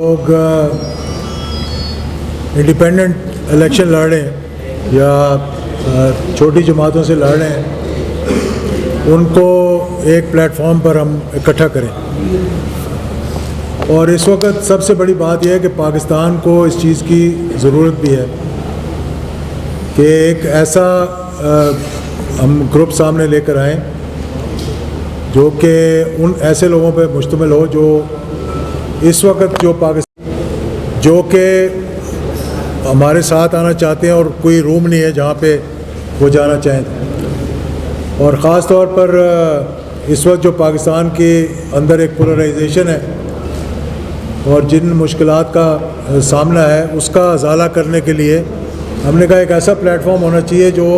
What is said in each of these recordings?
लोग independent election लड़ रहे हैं या छोटी जमातों से लड़ रहे हैं, उनको एक प्लेटफॉर्म पर हम इकट्ठा करें। और इस वक्त सबसे बड़ी बात यह है कि पाकिस्तान को इस चीज़ की ज़रूरत भी है कि एक ऐसा हम ग्रुप सामने लेकर आएँ जो कि उन ऐसे लोगों पे मुश्तमिल हो जो इस वक्त जो कि हमारे साथ आना चाहते हैं और कोई रूम नहीं है जहाँ पे वो जाना चाहें। और ख़ास तौर पर इस वक्त जो पाकिस्तान के अंदर एक पोलराइजेशन है और जिन मुश्किलात का सामना है उसका अज़ाला करने के लिए हमने कहा एक ऐसा प्लेटफॉर्म होना चाहिए जो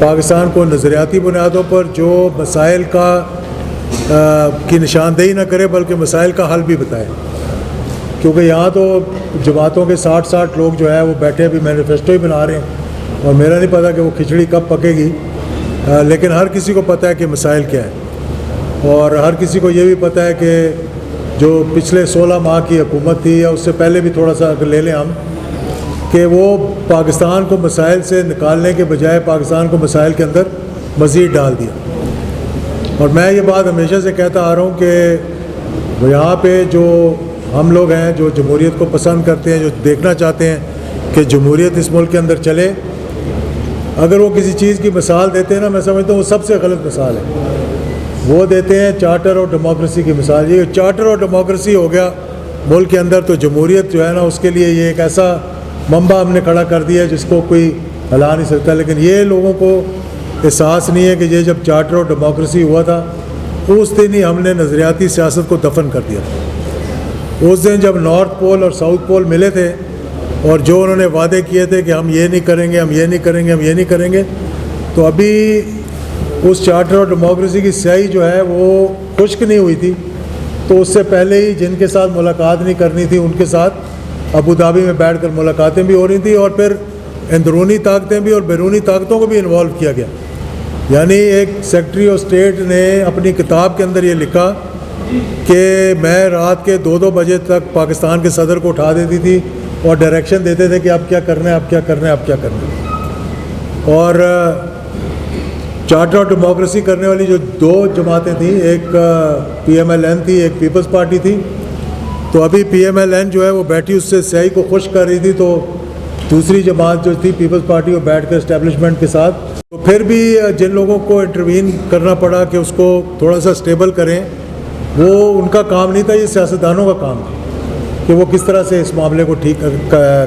पाकिस्तान को नज़रियाती बुनियादों पर जो मसाइल की निशानदेही न करे बल्कि मसाइल का हल भी बताए। क्योंकि यहाँ तो जमातों के 60 लोग जो है वो बैठे अभी मैनिफेस्टो ही बना रहे हैं और मेरा नहीं पता कि वो खिचड़ी कब पकेगी, लेकिन हर किसी को पता है कि मसाइल क्या है। और हर किसी को ये भी पता है कि जो पिछले 16 माह की हुकूमत थी या उससे पहले भी थोड़ा सा अगर ले लें हम कि वो पाकिस्तान को मसाइल से निकालने के बजाय पाकिस्तान को मसाइल के अंदर मज़ीद डाल दिया। और मैं ये बात हमेशा से कहता आ रहा हूँ कि यहाँ पे जो हम लोग हैं जो जमहूरियत को पसंद करते हैं, जो देखना चाहते हैं कि जमहूरियत इस मुल्क के अंदर चले, अगर वो किसी चीज़ की मिसाल देते हैं ना, मैं समझता हूँ वो सबसे गलत मिसाल है। वो देते हैं चार्टर और डेमोक्रेसी की मिसाल। ये चार्टर और डेमोक्रेसी हो गया मुल्क के अंदर, तो जमहूरियत जो है ना उसके लिए ये एक ऐसा मंबा हमने खड़ा कर दिया है जिसको कोई हिला नहीं सकता। लेकिन ये लोगों को एहसास नहीं है कि ये जब चार्टर और डेमोक्रेसी हुआ था उस दिन ही हमने नज़रियाती सियासत को दफन कर दिया था। उस दिन जब नॉर्थ पोल और साउथ पोल मिले थे और जो उन्होंने वादे किए थे कि हम ये नहीं करेंगे, हम ये नहीं करेंगे, हम ये नहीं करेंगे, तो अभी उस चार्टर और डेमोक्रेसी की स्याही जो है वो खुश्क नहीं हुई थी। तो उससे पहले ही जिनके साथ मुलाकात नहीं करनी थी उनके साथ अबू धाबी में बैठकर मुलाकातें भी हो रही थी और फिर अंदरूनी ताकतें भी और बैरूनी ताकतों को भी इन्वॉल्व किया गया। यानी एक सेक्रेटरी ऑफ स्टेट ने अपनी किताब के अंदर ये लिखा कि मैं रात के 2-2 बजे तक पाकिस्तान के सदर को उठा देती थी और डायरेक्शन देते थे कि अब क्या करना है, अब क्या करना है, अब क्या करना है। और चार्टर और डेमोक्रेसी करने वाली जो 2 जमातें थी, एक PMLN थी, एक पीपल्स पार्टी थी। तो अभी PMLN जो है वो बैठी उससे स्याही को खुश कर रही थी, तो दूसरी जमात जो थी पीपल्स पार्टी वो बैठ कर इस्टेब्लिशमेंट के साथ, तो फिर भी जिन लोगों को इंटरवीन करना पड़ा कि उसको थोड़ा सा स्टेबल करें, वो उनका काम नहीं था, ये सियासतदानों का काम था कि वो किस तरह से इस मामले को ठीक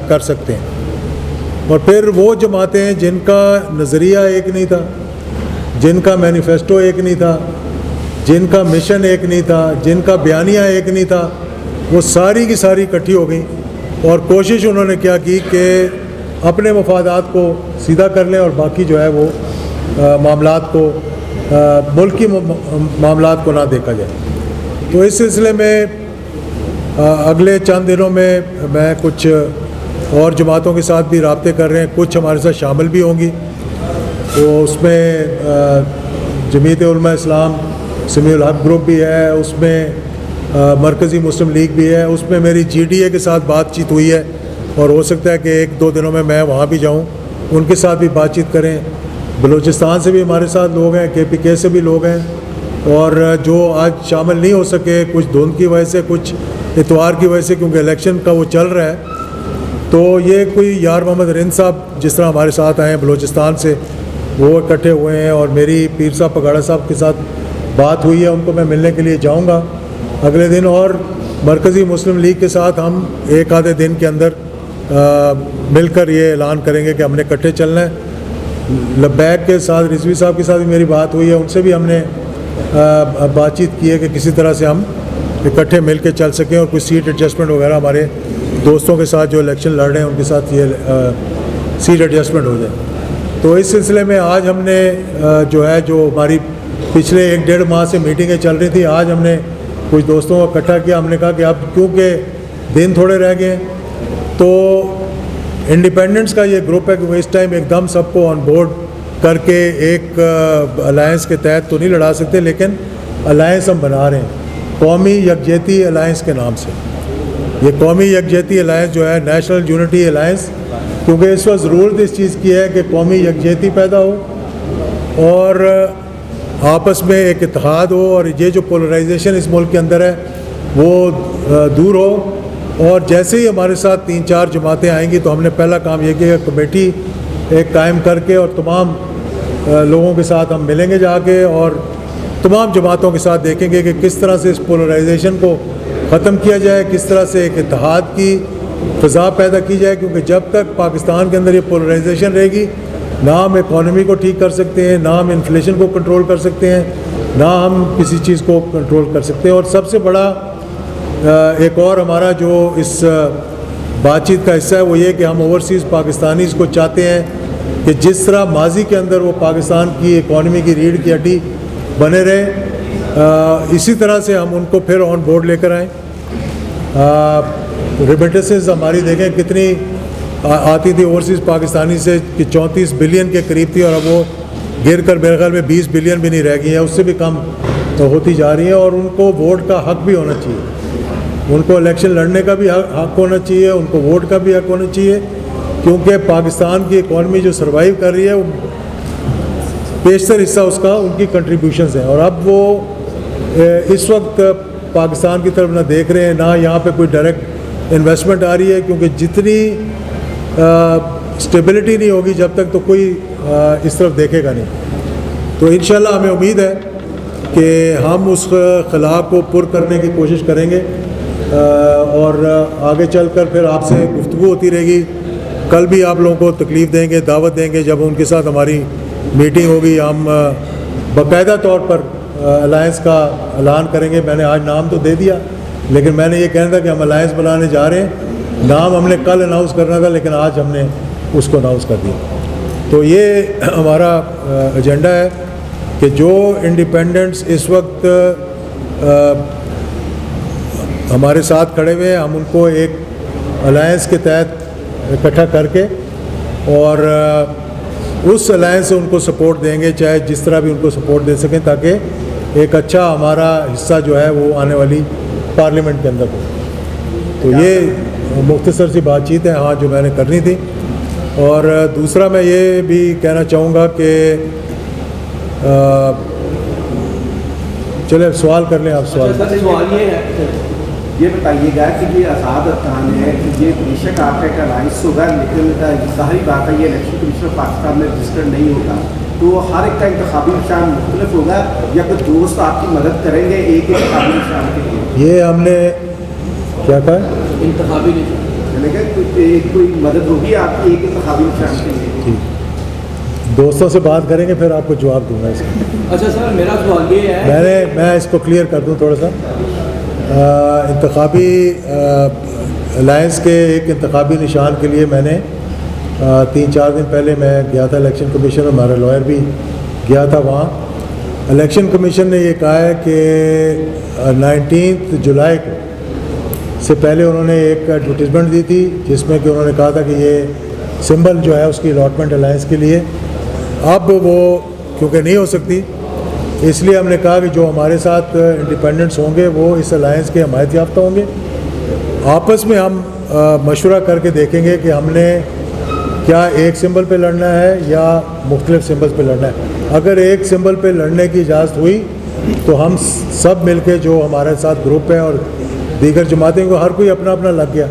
कर सकते हैं। और फिर वो जमातें जिनका नज़रिया एक नहीं था, जिनका मैनिफेस्टो एक नहीं था, जिनका मिशन एक नहीं था, जिनका बयानिया एक नहीं था, वो सारी की सारी इकट्ठी हो गई और कोशिश उन्होंने क्या की कि अपने मफादात को सीधा कर लें और बाकी जो है वो मामलात को मुल्की मामलात को ना देखा जाए। तो इस सिलसिले में अगले चंद दिनों में मैं कुछ और जमातों के साथ भी राब्ते कर रहे हैं, कुछ हमारे साथ शामिल भी होंगी। तो उसमें जमीयत उलमा इस्लाम समीउल हक ग्रुप भी है, उसमें मरकज़ी मुस्लिम लीग भी है, उसमें मेरी GDA के साथ बातचीत हुई है और हो सकता है कि 1-2 दिनों में मैं वहाँ भी जाऊँ, उनके साथ भी बातचीत करें। बलूचिस्तान से भी हमारे साथ लोग हैं, KPK से भी लोग हैं, और जो आज शामिल नहीं हो सके कुछ धुंध की वजह से, कुछ इतवार की वजह से, क्योंकि इलेक्शन का वो चल रहा है। तो ये कोई यार मोहम्मद रिंद साहब जिस तरह हमारे साथ आए हैं बलूचिस्तान से, वो इकट्ठे हुए हैं, और मेरी पीर साहब पगाड़ा साहब के साथ बात हुई है, उनको मैं मिलने के लिए जाऊंगा अगले दिन। और मरकज़ी मुस्लिम लीग के साथ हम 1 आधे दिन के अंदर मिलकर ये ऐलान करेंगे कि हमने इकट्ठे चलना है। लब्बैक के साथ रिजवी साहब के साथ भी मेरी बात हुई है, उनसे भी हमने बातचीत की है कि किसी तरह से हम इकट्ठे मिल के चल सकें और कुछ सीट एडजस्टमेंट वगैरह हमारे दोस्तों के साथ जो इलेक्शन लड़ रहे हैं उनके साथ ये सीट एडजस्टमेंट हो जाए। तो इस सिलसिले में आज हमने जो हमारी पिछले 1-1.5 माह से मीटिंगें चल रही थी, आज हमने कुछ दोस्तों को इकट्ठा किया। हमने कहा कि अब क्योंकि दिन थोड़े रह गए तो इंडिपेंडेंस का ये ग्रुप है कि वो इस टाइम एकदम सबको ऑन बोर्ड करके एक अलायंस के तहत तो नहीं लड़ा सकते, लेकिन अलायंस हम बना रहे हैं कौमी यकजहती अलायंस के नाम से। ये कौमी यकजहती अलायंस जो है, नेशनल यूनिटी अलायंस, क्योंकि इस वक्त ज़रूरत इस चीज़ की है कि कौमी यकजहती पैदा हो और आपस में एक इत्तेहाद हो और ये जो पोलराइजेशन इस मुल्क के अंदर है वो दूर हो। और जैसे ही हमारे साथ 3-4 जमातें आएंगी तो हमने पहला काम ये किया, कमेटी एक कायम करके और तमाम लोगों के साथ हम मिलेंगे जाके और तमाम जमातों के साथ देखेंगे कि किस तरह से इस पोलराइजेशन को ख़त्म किया जाए, किस तरह से एक इत्तेहाद की फ़ज़ा पैदा की जाए। क्योंकि जब तक पाकिस्तान के अंदर ये पोलराइजेशन रहेगी, ना हम इकॉनमी को ठीक कर सकते हैं, ना हम इन्फ्लेशन को कंट्रोल कर सकते हैं, ना हम किसी चीज़ को कंट्रोल कर सकते हैं। और सबसे बड़ा एक और हमारा जो इस बातचीत का हिस्सा है वो ये कि हम ओवरसीज़ पाकिस्तानीज़ को चाहते हैं कि जिस तरह माजी के अंदर वो पाकिस्तान की इकॉनमी की रीढ़ की हड्डी बने रहे, इसी तरह से हम उनको फिर ऑन बोर्ड लेकर आएँ। रेमिटेंसेस हमारी देखें कितनी आती थी ओवरसीज़ पाकिस्तानी से कि 34 बिलियन के करीब थी और अब वो गिर कर मेरे ख्याल में 20 बिलियन भी नहीं रह गई है, उससे भी कम तो होती जा रही है। और उनको वोट का हक भी होना चाहिए, उनको इलेक्शन लड़ने का भी हक होना चाहिए, उनको वोट का भी हक होना चाहिए, क्योंकि पाकिस्तान की इकॉनमी जो सर्वाइव कर रही है वो बेशतर हिस्सा उसका उनकी कंट्रीब्यूशंस हैं। और अब वो इस वक्त पाकिस्तान की तरफ ना देख रहे हैं, ना यहाँ पे कोई डायरेक्ट इन्वेस्टमेंट आ रही है, क्योंकि जितनी स्टेबिलिटी नहीं होगी जब तक तो कोई इस तरफ देखेगा नहीं। तो इंशाल्लाह हमें उम्मीद है कि हम उस खला को पुर करने की कोशिश करेंगे और आगे चलकर फिर आपसे गुफ्तगू होती रहेगी। कल भी आप लोगों को तकलीफ़ देंगे, दावत देंगे, जब उनके साथ हमारी मीटिंग होगी हम बाकायदा तौर पर अलायंस का ऐलान करेंगे। मैंने आज नाम तो दे दिया, लेकिन मैंने ये कहना था कि हम अलायंस बनाने जा रहे हैं। नाम हमने कल अनाउंस करना था, लेकिन आज हमने उसको अनाउंस कर दिया। तो ये हमारा एजेंडा है कि जो इंडिपेंडेंट्स इस वक्त हमारे साथ खड़े हुए हैं, हम उनको एक अलायंस के तहत इकट्ठा करके और उस अलायंस से उनको सपोर्ट देंगे, चाहे जिस तरह भी उनको सपोर्ट दे सकें, ताकि एक अच्छा हमारा हिस्सा जो है वो आने वाली पार्लियामेंट के अंदर हो। तो ये मुख्तसर सी बातचीत है हाँ जो मैंने करनी थी। और दूसरा मैं ये भी कहना चाहूँगा कि चले सवाल कर लें आप। सवाल ये है, ये बताइएगा कि ये आज़ाद अरकान है कि ये बेशक आपका एक अलायंस होगा, लेकिन ज़ाहिर बात है ये इलेक्शन कमीशन पाकिस्तान में रजिस्टर्ड नहीं होगा, तो हर एक का इंतखाबी निशान मुख्तलिफ होगा या कुछ दोस्त आपकी मदद करेंगे एक इंतखाबी निशान के लिए? ये हमने क्या कहा, इंतखाबी निशान कोई मदद होगी आपकी एक इंतखाबी निशान के लिए? ठीक, दोस्तों से बात करेंगे फिर आपको जवाब दूंगा इसका। अच्छा सर, मेरा सवाल ये है, मैं इसको क्लियर कर दूं थोड़ा सा। इंतखाबी अलायंस के एक इंतखाबी निशान के लिए मैंने 3-4 दिन पहले मैं गया था इलेक्शन कमीशन, हमारा लॉयर भी गया था वहाँ। इलेक्शन कमीशन ने ये कहा है कि 19 जुलाई को से पहले उन्होंने एक एडवर्टीज़मेंट दी थी जिसमें कि उन्होंने कहा था कि ये सिंबल जो है उसकी अलॉटमेंट अलायंस के लिए, अब वो क्योंकि नहीं हो सकती, इसलिए हमने कहा कि जो हमारे साथ इंडिपेंडेंट्स होंगे वो इस अलायंस के हमायत याफ्ता होंगे। आपस में हम मशवरा करके देखेंगे कि हमने क्या एक सिंबल पे लड़ना है या मुख्तलिफ सिंबल्स पे लड़ना है। अगर एक सिंबल पे लड़ने की इजाज़त हुई तो हम सब मिल के, जो हमारे साथ ग्रुप है और दीगर जमातें को, हर कोई अपना अपना लग गया।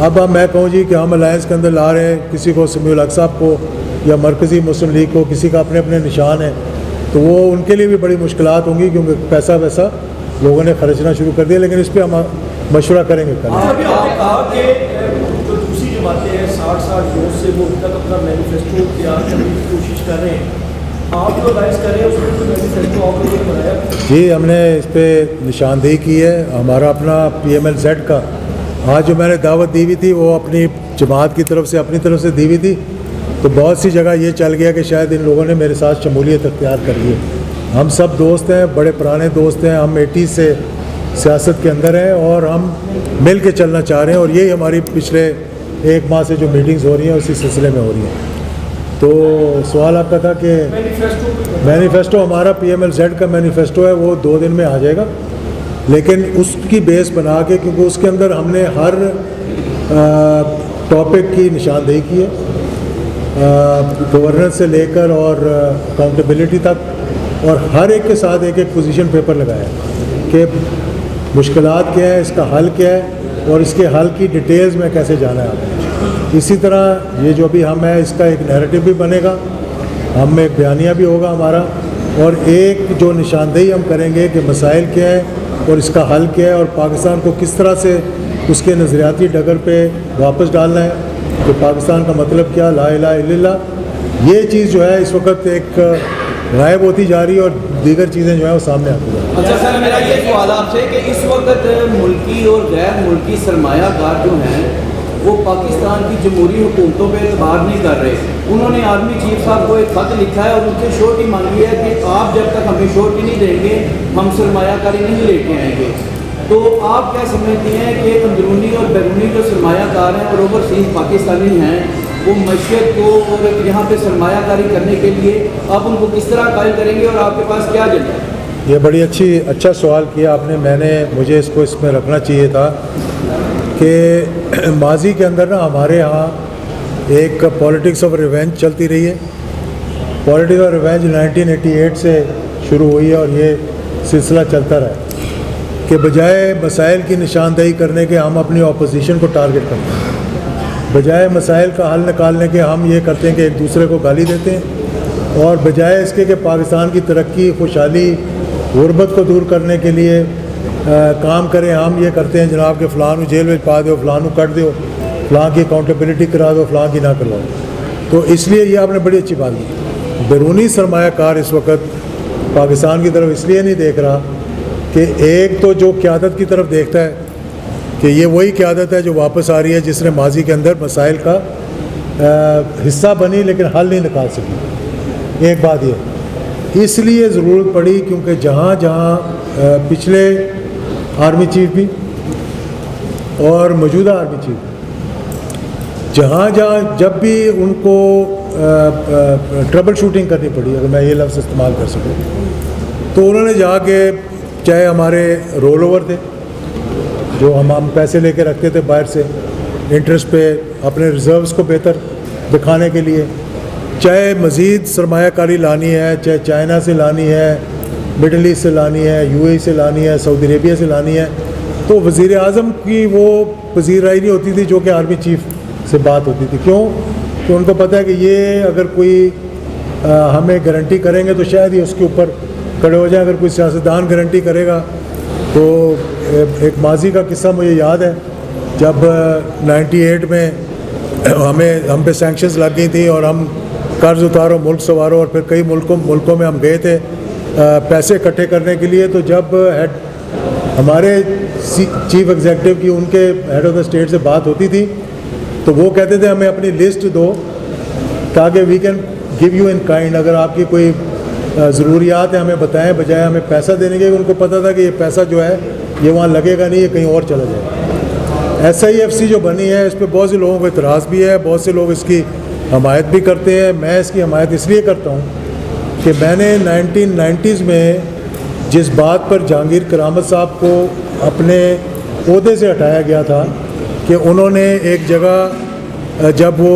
अब मैं कहूँ जी कि हम अलायंस के अंदर ला रहे हैं, किसी को समीउल हक साहब को या मरकज़ी मुस्लिम लीग को, किसी का अपने अपने निशान है, तो वो उनके लिए भी बड़ी मुश्किलात होंगी क्योंकि पैसा वैसा लोगों ने खर्चना शुरू कर दिया। लेकिन इस पर हम मशवरा करेंगे कल। जो दूसरी जमातें हैं 60 रोज से वो अब तक अपना मैनिफेस्टो तैयार करने की कोशिश कर रहे हैं, आप जो अलायंस कर रहे हैं उसमें कोई मैनिफेस्टो आप लोगों ने बनाया? जी, हमने इस पर निशानदेही की है। हमारा अपना PMLZ का आज जो मैंने दावत दी हुई थी वो अपनी जमात की तरफ से, अपनी तरफ से दी हुई थी, तो बहुत सी जगह ये चल गया कि शायद इन लोगों ने मेरे साथ शमूलियत अख्तियार कर ली है। हम सब दोस्त हैं, बड़े पुराने दोस्त हैं, हम 80 से सियासत के अंदर हैं और हम मिल के चलना चाह रहे हैं। और यही हमारी पिछले 1 माह से जो मीटिंग्स हो रही हैं उसी सिलसिले में हो रही हैं। तो सवाल आपका था कि मैनिफेस्टो हमारा PMLZ का मैनिफेस्टो है, वो 2 दिन में आ जाएगा लेकिन उसकी बेस बना के, क्योंकि उसके अंदर हमने हर टॉपिक की निशानदेही की है, गवर्नेंस से लेकर और अकाउंटेबिलिटी तक, और हर एक के साथ एक एक पोजीशन पेपर लगाया कि मुश्किलात क्या है, इसका हल क्या है और इसके हल की डिटेल्स में कैसे जाना है आपने। इसी तरह ये जो भी हम है इसका एक नैरेटिव भी बनेगा, हम में एक बयानिया भी होगा हमारा, और एक जो निशानदेही हम करेंगे कि मसाइल क्या है और इसका हल क्या है और पाकिस्तान को किस तरह से उसके नज़रियाती डगर पे वापस डालना है, कि पाकिस्तान का मतलब क्या, ला इलाहा इल्लल्लाह। ये चीज़ जो है इस वक्त एक गायब होती जा रही है और दीगर चीज़ें जो है वो सामने आती जा रही हैं। अच्छा सर, मेरा ये सवाल आपसे कि इस वक्त मुल्की और गैर मुल्की सरमायाकार जो हैं वो पाकिस्तान की जमहूरी हुकूमतों पर एतबार नहीं कर रहे। उन्होंने आर्मी चीफ साहब को एक खत लिखा है और उनसे श्योरिटी मांगी है कि आप जब तक हमें श्योरिटी नहीं देंगे हम सरमायाकारी नहीं लेके आएंगे। तो आप क्या समझते हैं कि अंदरूनी और बैरूनी जो सरमायाकार हैं और ओवरसीज पाकिस्तानी हैं वो मशरक़ को और यहाँ पे सरमायाकारी करने के लिए आप उनको किस तरह कायल करेंगे और आपके पास क्या एजेंडा है? ये बड़ी अच्छा सवाल किया आपने। मुझे इसको इसमें रखना चाहिए था कि माजी के अंदर ना हमारे यहाँ एक पॉलिटिक्स ऑफ रिवेंज चलती रही है। पॉलिटिक्स ऑफ रिवेंज 1988 से शुरू हुई है और ये सिलसिला चलता रहा कि बजाय मसाइल की निशानदेही करने के हम अपनी अपोजिशन को टारगेट करते हैं, बजाय मसाइल का हल निकालने के हम ये करते हैं कि एक दूसरे को गाली देते हैं, और बजाय इसके कि पाकिस्तान की तरक्की, खुशहाली, गुर्बत को दूर करने के लिए काम करें, हम ये करते हैं जनाब के फ़लाँ जेल में पा दो, फ़लाँ कट दो, फ़लाँ की अकाउंटेबिलिटी करा दो, फ़लाँ की ना करवाओ। तो इसलिए ये आपने बड़ी अच्छी बात की। बैरूनी सरमायाकार इस वक्त पाकिस्तान की तरफ इसलिए नहीं देख रहा कि एक तो जो क़यादत की तरफ देखता है कि ये वही क़यादत है जो वापस आ रही है जिसने माजी के अंदर मसाइल का हिस्सा बनी लेकिन हल नहीं निकाल सकी। एक बात ये इसलिए ज़रूरत पड़ी क्योंकि जहाँ जहाँ पिछले आर्मी चीफ भी और मौजूदा आर्मी चीफ जहाँ जहाँ जब भी उनको ट्रबल शूटिंग करनी पड़ी, अगर मैं ये लफ्ज़ इस्तेमाल कर सकूँ, तो उन्होंने जाके, चाहे हमारे रोल ओवर थे जो हम पैसे लेके रखते थे बाहर से इंटरेस्ट पे अपने रिज़र्व्स को बेहतर दिखाने के लिए, चाहे मज़ीद सरमायाकारी लानी है, चाहे चाइना से लानी है, मिडल ईस्ट से लानी है, यूएई से लानी है, सऊदी अरेबिया से लानी है, तो वज़ीर आज़म की वो पजीराई नहीं होती थी जो कि आर्मी चीफ से बात होती थी। क्यों? कि उनको पता है कि ये अगर कोई हमें गारंटी करेंगे तो शायद ही उसके ऊपर खड़े हो जाए। अगर कोई सियासतदान गारंटी करेगा तो एक माजी का किस्सा मुझे याद है, जब 98 में हम पे सैंक्शंस लग गई थी और हम कर्ज उतारो, मुल्क संवारो, और फिर कई मुल्कों में हम गए थे पैसे इकट्ठे करने के लिए। तो जब हमारे चीफ एग्जीक्यूटिव की उनके हेड ऑफ़ द स्टेट से बात होती थी तो वो कहते थे हमें अपनी लिस्ट दो ताकि we can give you in kind, अगर आपकी कोई ज़रूरियात है हमें बताएं, बजाय हमें पैसा देने के। उनको पता था कि ये पैसा जो है ये वहाँ लगेगा नहीं, ये कहीं और चला जाएगा। SIFC जो बनी है इस पर बहुत से लोगों को इतराज़ भी है, बहुत से लोग इसकी हमायत भी करते हैं। मैं इसकी हमायत इसलिए करता हूँ कि मैंने 1990s में जिस बात पर जहांगीर करामत साहब को अपने ओहदे से हटाया गया था कि उन्होंने एक जगह जब वो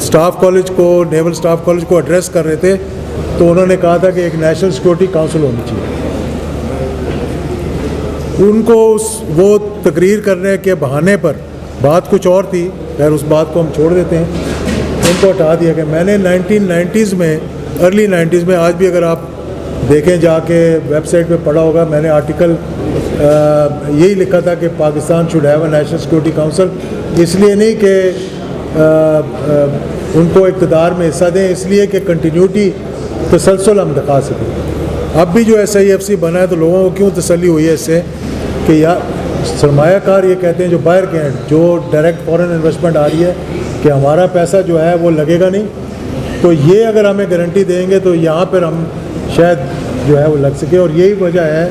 स्टाफ कॉलेज को, नेवल स्टाफ कॉलेज को एड्रेस कर रहे थे, तो उन्होंने कहा था कि एक नेशनल सिक्योरिटी काउंसिल होनी चाहिए। उनको वो तकरीर करने के बहाने पर, बात कुछ और थी, खैर उस बात को हम छोड़ देते हैं, उनको हटा दिया गया। मैंने 1990s में, अर्ली 90s में, आज भी अगर आप देखें जाके वेबसाइट पे पढ़ा होगा, मैंने आर्टिकल यही लिखा था कि Pakistan should have a national security council, इसलिए नहीं कि उनको इक़्तिदार में हिस्सा दें, इसलिए कि कंटिन्यूटी, तसलसल हम दिखा सकें। अब भी जो SIFC बना है तो लोगों को क्यों तसल्ली हुई है इससे कि यार सरमायाकार ये कहते हैं जो बाहर के हैं, जो डायरेक्ट फॉरेन इन्वेस्टमेंट आ रही है, कि हमारा पैसा जो है वो लगेगा नहीं, तो ये अगर हमें गारंटी देंगे तो यहाँ पर हम शायद जो है वो लग सके। और यही वजह है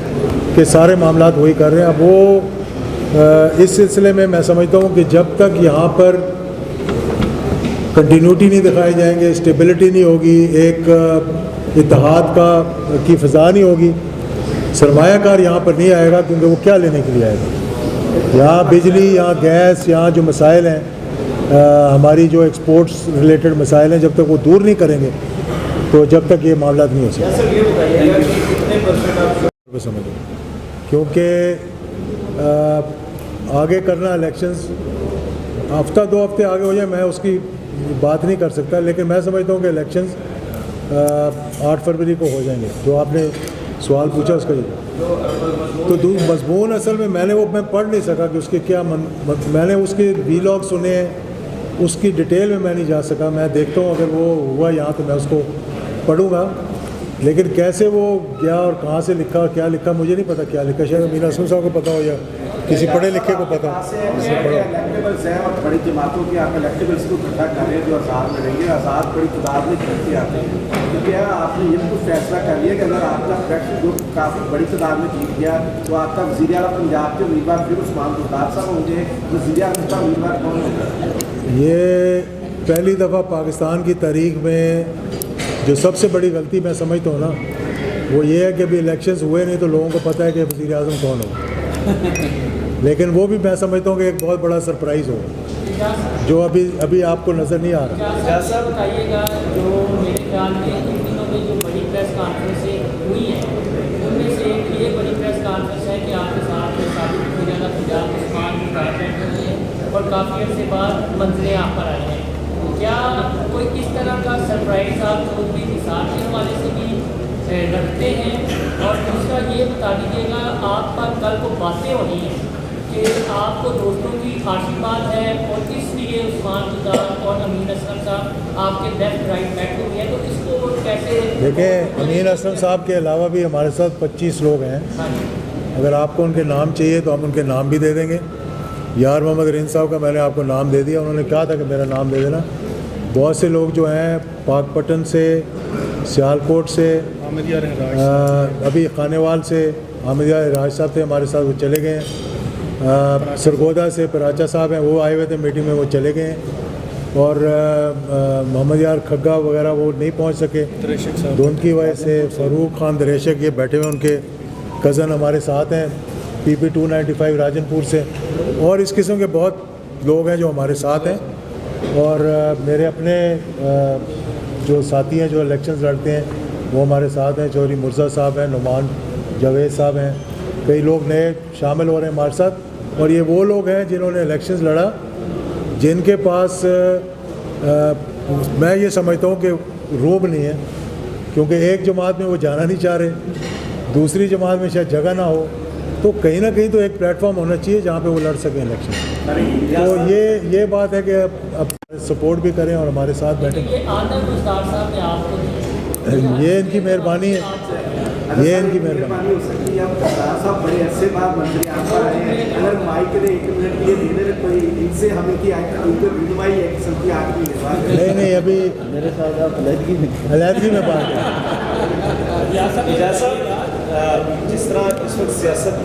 कि सारे मामलात वही कर रहे हैं। अब वो इस सिलसिले में मैं समझता हूँ कि जब तक यहाँ पर कंटिन्यूटी नहीं दिखाए जाएंगे, स्टेबिलिटी नहीं होगी, एक इत्तेहाद की फ़िज़ा नहीं होगी, सरमायाकार यहाँ पर नहीं आएगा, क्योंकि वो क्या लेने के लिए आएगा। यहाँ बिजली, यहाँ गैस, यहाँ जो मसाइल हैं, हमारी जो एक्सपोर्ट्स रिलेटेड मसाइल हैं, जब तक वो दूर नहीं करेंगे तो जब तक ये मामला नहीं हो सकता। सर ये बताइएगा कि कितने परसेंट आप समझ, क्योंकि आगे करना इलेक्शंस हफ्ता 2 हफ्ते आगे हो जाए, मैं उसकी बात नहीं कर सकता, लेकिन मैं समझता हूँ कि इलेक्शंस 8 फरवरी को हो जाएंगे। जो आपने सवाल पूछा उसका तो मजमून असल में मैं पढ़ नहीं सका कि उसके क्या मैंने उसके वीलॉग सुने हैं, उसकी डिटेल में मैं नहीं जा सका। मैं देखता हूँ अगर वो हुआ यहाँ तो मैं उसको पढ़ूँगा, लेकिन कैसे वो गया और कहाँ से लिखा और क्या लिखा मुझे नहीं पता। क्या लिखा शायद मीना असलम साहब को पता हो या किसी पढ़े लिखे को पता हो। इलेक्टेबल्स हैं और बड़ी जमातों के आप इलेक्टेबल्स को इकट्ठा कर रहे हैं जो आज़ाद लड़ेंगे, आज़ाद बड़ी तादाद में जीतते आते हैं। तो क्या आपने ये कुछ फैसला कर लिया कि अगर आपका फ्रैक्शन ग्रुप काफ़ी बड़ी तादाद में जीत गया तो आपका वज़ीर आला पंजाब के उम्मीदवार फिर उस्मान गुलजार साहब होंगे, वज़ीर आला का उम्मीदवार कौन होगा? ये पहली दफ़ा पाकिस्तान की तारीख में जो सबसे बड़ी गलती मैं समझता हूँ ना, वो ये है कि अभी इलेक्शंस हुए नहीं तो लोगों को पता है कि वज़ीर आज़म कौन होगा। लेकिन वो भी मैं समझता हूँ कि एक बहुत बड़ा सरप्राइज़ होगा जो अभी आपको नज़र नहीं आ रहा। जैसा बताइएगा, जो मेरे ख्याल में इन दिनों में जो बड़ी प्रेस कॉन्फ्रेंसें हुई हैं, उनमें से एक ये बड़ी प्रेस कॉन्फ्रेंस है कि आपके साथ साबित वज़ीर आला पंजाब उस्मान गुलजार बैठे हुए हैं और काफ़ी अर्से बाद मंजरें आप पर आए हैं। क्या कोई किस तरह का सरप्राइज़ आप चौधरी निसार के हवाले से भी रखते हैं? और दूसरा ये बता दीजिएगा, आप पर कल को बातें हो रही हैं कि आपको दोस्तों की आशीर्वाद है और इसलिए उस्मान गुलजार और अमीन असलम साहब आपके लेफ्ट राइट बैठे हुए हैं, तो इसको कैसे देखें? अमीन असलम साहब के अलावा भी हमारे साथ 25 लोग हैं। अगर आपको उनके नाम चाहिए तो हम उनके नाम भी दे देंगे। यार मोहम्मद रिन साहब का मैंने आपको नाम दे दिया, उन्होंने कहा था कि मेरा नाम दे देना। बहुत से लोग जो हैं पाकपटन से, सियालकोट से, अभी खानेवाल से हामिदिया राज साहब थे हमारे साथ, वो चले गए हैं। सरगोदा से पराचा साहब हैं, वो आए हुए थे मीटिंग में, वो चले गए हैं। और मोहम्मद यार खग्गा वगैरह वो नहीं पहुंच सके, तो उनकी वजह से फ़रूक खान दरेशक ये बैठे हुए, उनके कज़न हमारे साथ हैं PP 295 राजनपुर से। और इस किस्म के बहुत लोग हैं जो हमारे साथ हैं। और मेरे अपने जो साथी हैं जो इलेक्शंस लड़ते हैं वो हमारे साथ हैं। चौधरी मुर्जा साहब हैं, नुमान जावेद साहब हैं, कई लोग नए शामिल हो रहे हैं हमारे साथ। और ये वो लोग हैं जिन्होंने इलेक्शंस लड़ा, जिनके पास मैं ये समझता हूँ कि रोब नहीं है, क्योंकि एक जमात में वो जाना नहीं चाह रहे, दूसरी जमात में शायद जगह ना हो, तो कहीं ना कहीं तो एक प्लेटफॉर्म होना चाहिए जहाँ पे वो लड़ सकें इलेक्शन। तो ये बात है कि अब सपोर्ट भी करें और हमारे साथ बैठें। ये इनकी मेहरबानी है, ये इनकी मेहरबानी हो सकती है। साहब बड़े अच्छे बात मंत्री आप पर आए हैं, अगर माइक दे 1 मिनट लिए दे दे कोई इनसे हमें की रुनमाई है किस्म की आदमी नहीं अभी मेरे साथ अलहदगी में बात है। जिस तरह इस वक्त सियासत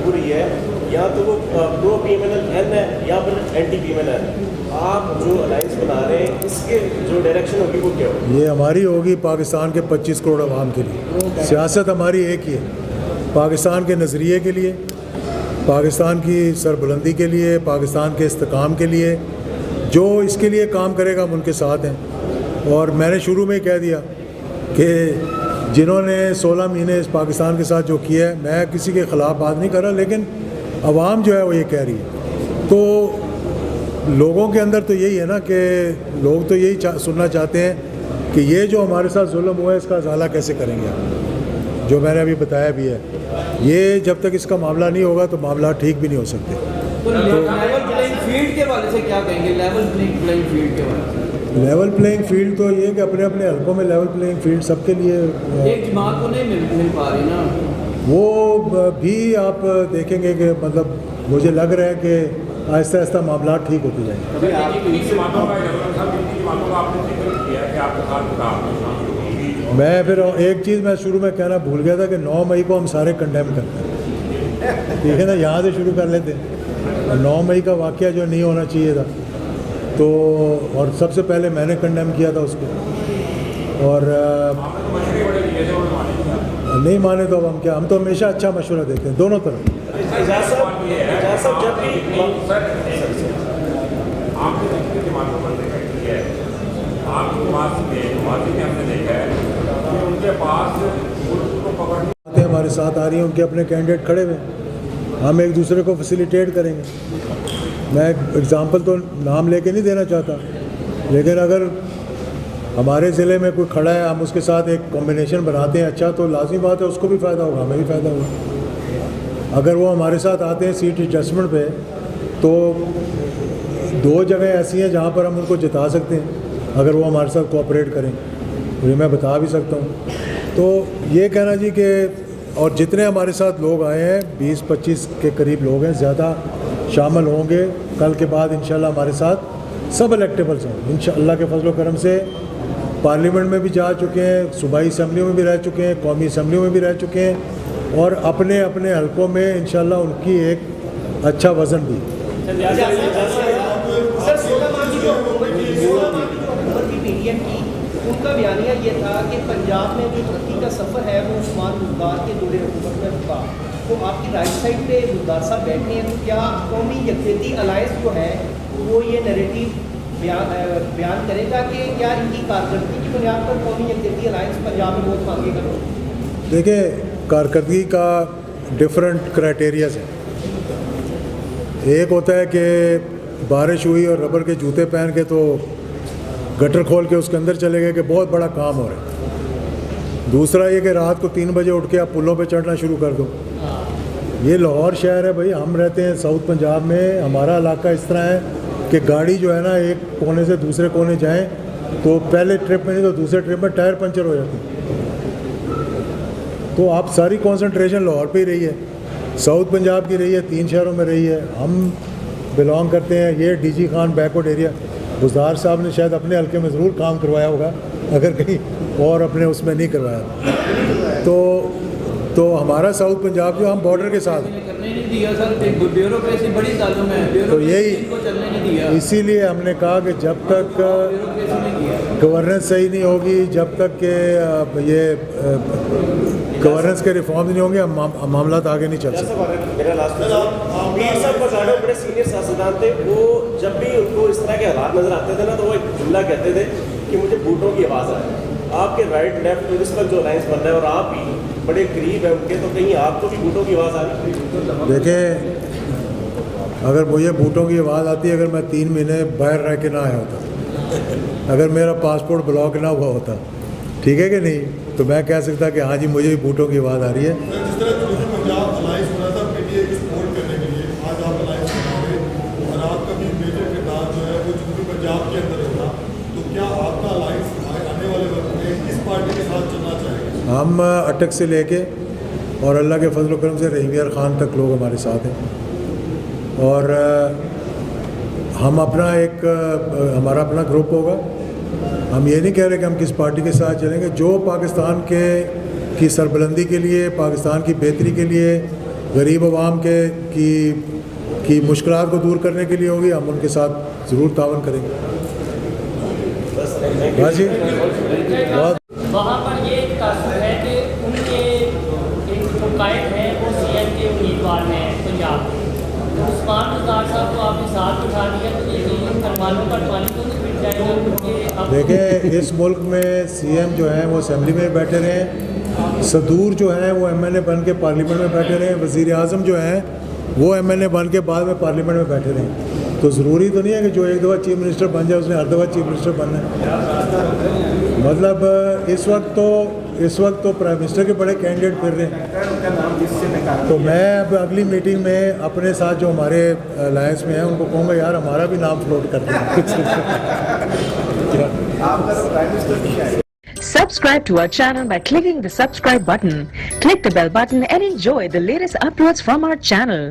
हो रही है, या तो वो प्रो PMLN है या फिर एंटी PMLN है, आप जो अलायंस बना रहे हैं इसके जो डायरेक्शन होगी वो क्या होगी? ये हमारी होगी पाकिस्तान के 25 करोड़ आवाम के लिए। सियासत हमारी एक ही है, पाकिस्तान के नज़रिए के लिए, पाकिस्तान की सरबुलंदी के लिए, पाकिस्तान के इस्तेकाम के लिए। जो इसके लिए काम करेगा हम उनके साथ हैं। और मैंने शुरू में कह दिया कि जिन्होंने 16 महीने इस पाकिस्तान के साथ जो किया है, मैं किसी के ख़िलाफ़ बात नहीं कर रहा, लेकिन अवाम जो है वो ये कह रही है। तो लोगों के अंदर तो यही है ना कि लोग तो यही सुनना चाहते हैं कि ये जो हमारे साथ जुल्म हुआ है इसका अज़ाला कैसे करेंगे आप, जो मैंने अभी बताया भी है। ये जब तक इसका मामला नहीं होगा तो मामला ठीक भी नहीं हो सकते। तो लेवल प्लेइंग फील्ड के बारे से क्या कहेंगे? लेवल प्लेइंग फील्ड के बारे में लेवल प्लेइंग फील्ड तो ये कि अपने अपने हल्कों में लेवल प्लेइंग फील्ड सबके लिए एक जमात को नहीं मिल पा रही ना, वो भी आप देखेंगे कि मतलब मुझे लग रहा है कि आहिस्ता आहिस्ता मामला ठीक होते जाएंगे। मैं फिर एक चीज़ मैं शुरू में कहना भूल गया था कि 9 मई को हम सारे कंडेम करते हैं, ठीक है ना, यहाँ से शुरू कर लेते हैं। 9 मई का वाक़या जो नहीं होना चाहिए था, तो और सबसे पहले मैंने कंडेम किया था उसको। और नहीं माने तो अब हम क्या, हम तो हमेशा अच्छा मशवरा देते हैं दोनों तरफ। एजाज साहब जब भी आपने जितने जमातों पर देखा किया है, आपकी माजी में हमने देखा है कि उनके पास मुल्क को पकड़ने हमारे साथ आ रही हैं, उनके अपने कैंडिडेट खड़े हुए हैं, हम एक दूसरे को फैसिलिटेट करेंगे। मैं एग्ज़ाम्पल तो नाम लेके नहीं देना चाहता, लेकिन अगर हमारे ज़िले में कोई खड़ा है, हम उसके साथ एक कॉम्बिनेशन बनाते हैं अच्छा, तो लाजमी बात है उसको भी फ़ायदा होगा, हमें भी फ़ायदा होगा। अगर वो हमारे साथ आते हैं सीट एडजस्टमेंट पे, तो 2 जगह ऐसी हैं जहाँ पर हम उनको जिता सकते हैं अगर वो हमारे साथ कोऑपरेट करें, ये मैं बता भी सकता हूँ। तो ये कहना जी कि और जितने हमारे साथ लोग आए हैं 20-25 के करीब लोग हैं, ज़्यादा शामिल होंगे कल के बाद इंशाल्लाह हमारे साथ। सब इलेक्टेबल्स हैं इंशाल्लाह के फजल करम से। पार्लियामेंट में भी जा चुके हैं, सूबाई असम्बलियों में भी रह चुके हैं, कौमी असम्बलियों में भी रह चुके हैं, और अपने अपने हलकों में इंशाल्लाह उनकी एक अच्छा वज़न भी। उनका बयानिया ये था कि पंजाब में जो तरक्की का सफ़र है वो उस्मान बुज़दार के दौरे हुकूमत में रुका। तो आपकी राइट साइड पे बुज़दार साहब बैठे हैं, तो क्या कौमी यकजहती अलायंस जो है वो ये नैरेटिव बयान करेगा कि क्या इनकी कारकर्दगी की बुनियाद पर कौमी यकजहती अलायंस पंजाब में वोट मांगेगा? देखिए, कारकर्दगी का डिफरेंट क्राइटेरियाज है। एक होता है कि बारिश हुई और रबर के जूते पहन के तो गटर खोल के उसके अंदर चले गए कि बहुत बड़ा काम हो रहा है। दूसरा ये कि रात को 3 बजे उठ के आप पुलों पे चढ़ना शुरू कर दो। ये लाहौर शहर है भाई, हम रहते हैं साउथ पंजाब में, हमारा इलाका इस तरह है कि गाड़ी जो है ना एक कोने से दूसरे कोने जाएं तो पहले ट्रिप में नहीं तो दूसरे ट्रिप में टायर पंचर हो जाते हैं। तो आप सारी कंसंट्रेशन लाहौर पे ही रही है, साउथ पंजाब की रही है, 3 शहरों में रही है। हम बिलोंग करते हैं ये DG Khan backward area. Buzdar साहब ने शायद अपने हल्के में ज़रूर काम करवाया होगा, अगर कहीं और अपने उसमें नहीं करवाया तो हमारा साउथ पंजाब जो हम बॉर्डर के साथ करने नहीं दिया सर, ब्यूरोक्रेसी बड़ी तालों में, तो यही चलने नहीं दिया। इसीलिए हमने कहा कि जब तक गवर्नेंस सही नहीं होगी, जब तक के ये गवर्नेंस के रिफॉर्म नहीं होंगे, हम मामला आगे नहीं चल सकते। मेरा लास्ट पीर साहब बजाड़ो बड़े सीनियर सियासतदान थे, वो जब भी उनको इस तरह के हालात नजर आते थे ना तो वो एक जुमला कहते थे कि मुझे बूटों की आवाज़ आए। आपके राइट लेफ्ट इस पर जो अलायंस बन रहा है और आप भी बड़े करीब हैं उनके, तो कहीं आपको भी बूटों की आवाज़ आ रही है? देखें, अगर मुझे बूटों की आवाज़ आती, अगर मैं 3 महीने बाहर रह के ना आया होता, अगर मेरा पासपोर्ट ब्लॉक ना हुआ होता, ठीक है कि नहीं, तो मैं कह सकता कि हाँ जी मुझे भी बूटों की आवाज़ आ रही है। जिस तरह पंजाब अलायंस बना था पीटीआई को सपोर्ट करने के लिए, आज आप अलायंस बनाओगे और आपका भी मेजर किरदार जो है वो जनूबी पंजाब के अंदर होगा, तो क्या आपका अलायंस आने वाले वक्त में किस पार्टी के साथ चलना चाहेगा? हम अटक से लेके और अल्लाह के फजल करम से रहीम यार ख़ान तक लोग हमारे साथ हैं, और हम अपना एक हमारा अपना ग्रुप होगा। हम ये नहीं कह रहे कि हम किस पार्टी के साथ चलेंगे, जो पाकिस्तान की सरबलंदी के लिए, पाकिस्तान की बेहतरी के लिए, गरीब आवाम की मुश्किलात को दूर करने के लिए होगी, हम उनके साथ ज़रूर तावन करेंगे। हाँ जी, बहुत वहाँ पर ये एक तासुर है कि उनके एक जो कायद है वो सीएम के उम्मीदवार हैं पंजाब में। उस्मान बुज़दार साहब को आपने साथ उठा दिया, तो ये फरमानों पर पानी तो नहीं मिल जाएगा, क्योंकि अब देखिए इस मुल्क में सीएम जो हैं वो असेंबली में बैठे रहे, सदूर जो हैं वो एमएनए बन के पार्लियामेंट में बैठे रहे, वज़ीर आज़म जो हैं वो एमएनए बन के बाद में पार्लियामेंट में बैठे रहे। तो ज़रूरी तो नहीं है कि जो एक दफ़ा चीफ मिनिस्टर बन जाए उसने हर दफ़ा चीफ मिनिस्टर बनना है। मतलब इस वक्त तो प्राइम मिनिस्टर के बड़े कैंडिडेट फिर रहे हैं। तो मैं अब अगली मीटिंग में अपने साथ जो हमारे अलायंस में हैं उनको कहूँगा यार हमारा भी नाम फ्लोट कर दें। Subscribe to our channel by clicking the subscribe button. Click the bell button and enjoy the latest uploads from our channel.